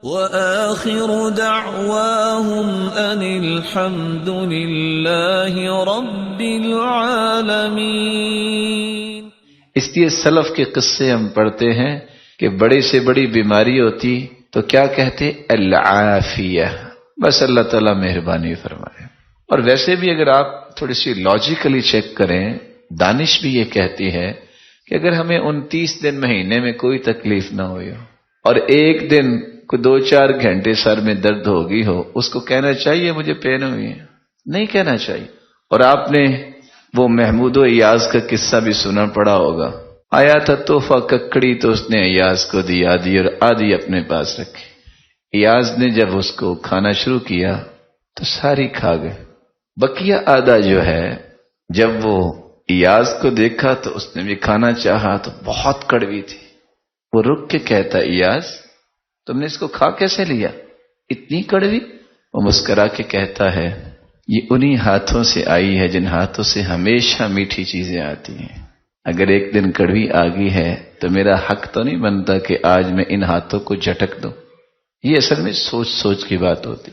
وآخر دعواهم أن الحمد لله رب العالمين۔ اس لیے سلف کے قصے ہم پڑھتے ہیں کہ بڑی سے بڑی بیماری ہوتی تو کیا کہتے؟ العافیہ، بس اللہ تعالیٰ مہربانی فرمائے۔ اور ویسے بھی اگر آپ تھوڑی سی لاجیکلی چیک کریں، دانش بھی یہ کہتی ہے کہ اگر ہمیں 29 دن مہینے میں کوئی تکلیف نہ ہوئی ہو اور ایک دن کو 2-4 گھنٹے سر میں درد ہوگی ہو، اس کو کہنا چاہیے مجھے پین ہوئی ہے؟ نہیں کہنا چاہیے۔ اور آپ نے وہ محمود و ایاز کا قصہ بھی سنا پڑا ہوگا، آیا تھا تحفہ ککڑی تو اس نے ایاز کو دی آدھی اور آدھی اپنے پاس رکھی۔ ایاز نے جب اس کو کھانا شروع کیا تو ساری کھا گئے، بقیہ آدھا جو ہے جب وہ ایاز کو دیکھا تو اس نے بھی کھانا چاہا تو بہت کڑوی تھی۔ وہ رک کے کہتا ایاز تم نے اس کو کھا کیسے لیا، اتنی کڑوی؟ وہ مسکرا کے کہتا ہے یہ انہی ہاتھوں سے آئی ہے جن ہاتھوں سے ہمیشہ میٹھی چیزیں آتی ہیں، اگر ایک دن کڑوی آ گئی ہے تو میرا حق تو نہیں بنتا کہ آج میں ان ہاتھوں کو جھٹک دوں۔ یہ اصل میں سوچ سوچ کی بات ہوتی۔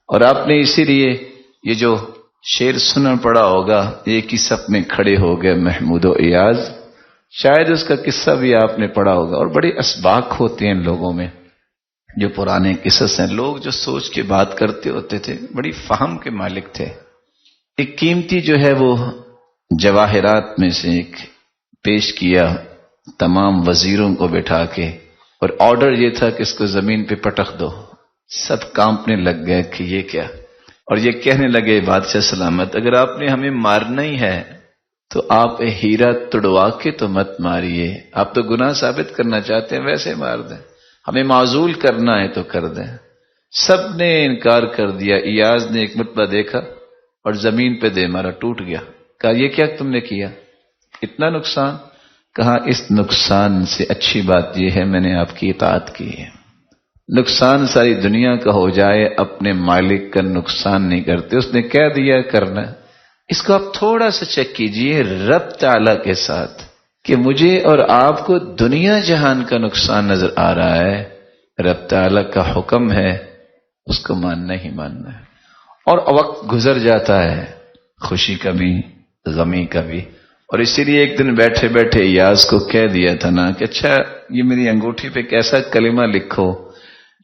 اور آپ نے اسی لیے یہ جو شعر سنا پڑا ہوگا، ایک ہی صف میں کھڑے ہو گئے محمود و ایاز، شاید اس کا قصہ بھی آپ نے پڑھا ہوگا۔ اور بڑے اسباق ہوتے ہیں لوگوں میں، جو پرانے قصص ہیں، لوگ جو سوچ کے بات کرتے ہوتے تھے، بڑی فہم کے مالک تھے۔ ایک قیمتی جو ہے وہ جواہرات میں سے ایک پیش کیا تمام وزیروں کو بٹھا کے، اور آرڈر یہ تھا کہ اس کو زمین پہ پٹخ دو۔ سب کانپنے لگ گئے کہ یہ کیا، اور یہ کہنے لگے بادشاہ سلامت اگر آپ نے ہمیں مارنا ہی ہے تو آپ ہیرا تڑوا کے تو مت ماریے، آپ تو گناہ ثابت کرنا چاہتے ہیں ویسے مار دیں، ہمیں معزول کرنا ہے تو کر دیں۔ سب نے انکار کر دیا۔ ایاز نے ایک مرتبہ دیکھا اور زمین پہ دے مارا، ٹوٹ گیا۔ کہا یہ کیا تم نے کیا، اتنا نقصان؟ کہا اس نقصان سے اچھی بات یہ ہے میں نے آپ کی اطاعت کی ہے۔ نقصان ساری دنیا کا ہو جائے اپنے مالک کا نقصان نہیں کرتے، اس نے کہہ دیا کرنا۔ اس کو آپ تھوڑا سا چیک کیجئے رب تعالی کے ساتھ کہ مجھے اور آپ کو دنیا جہان کا نقصان نظر آ رہا ہے، رب تعالی کا حکم ہے اس کو ماننا ہی ماننا ہے۔ اور وقت گزر جاتا ہے، خوشی کا بھی غمی کا بھی۔ اور اسی لیے ایک دن بیٹھے بیٹھے ایاز کو کہہ دیا تھا نا کہ اچھا یہ میری انگوٹھی پہ کیسا کلمہ لکھو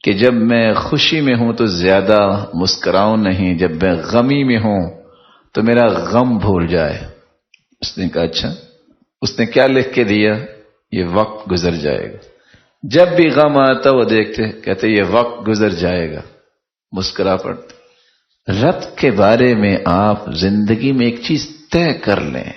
کہ جب میں خوشی میں ہوں تو زیادہ مسکراؤں نہیں، جب میں غمی میں ہوں تو میرا غم بھول جائے۔ اس نے کہا اچھا، اس نے کیا لکھ کے دیا؟ یہ وقت گزر جائے گا۔ جب بھی غم آتا وہ دیکھتے کہتے یہ وقت گزر جائے گا، مسکرا پڑتے۔ رب کے بارے میں آپ زندگی میں ایک چیز طے کر لیں،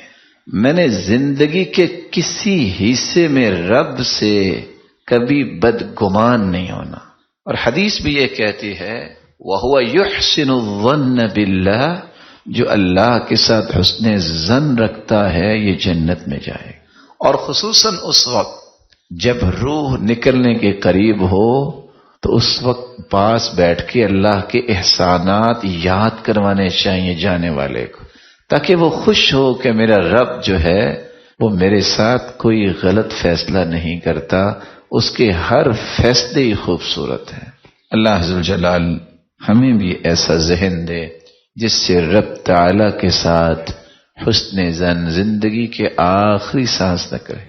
میں نے زندگی کے کسی حصے میں رب سے کبھی بدگمان نہیں ہونا۔ اور حدیث بھی یہ کہتی ہے وَهُوَ يُحْسِنُ الظَّنَّ بِاللَّهِ، جو اللہ کے ساتھ حسن ظن رکھتا ہے یہ جنت میں جائے گا۔ اور خصوصاً اس وقت جب روح نکلنے کے قریب ہو تو اس وقت پاس بیٹھ کے اللہ کے احسانات یاد کروانے چاہیے جانے والے کو، تاکہ وہ خوش ہو کہ میرا رب جو ہے وہ میرے ساتھ کوئی غلط فیصلہ نہیں کرتا، اس کے ہر فیصلے ہی خوبصورت ہیں۔ اللہ ذوالجلال ہمیں بھی ایسا ذہن دے جس سے رب تعالی کے ساتھ حسن ظن زندگی کے آخری سانس نہ کرے۔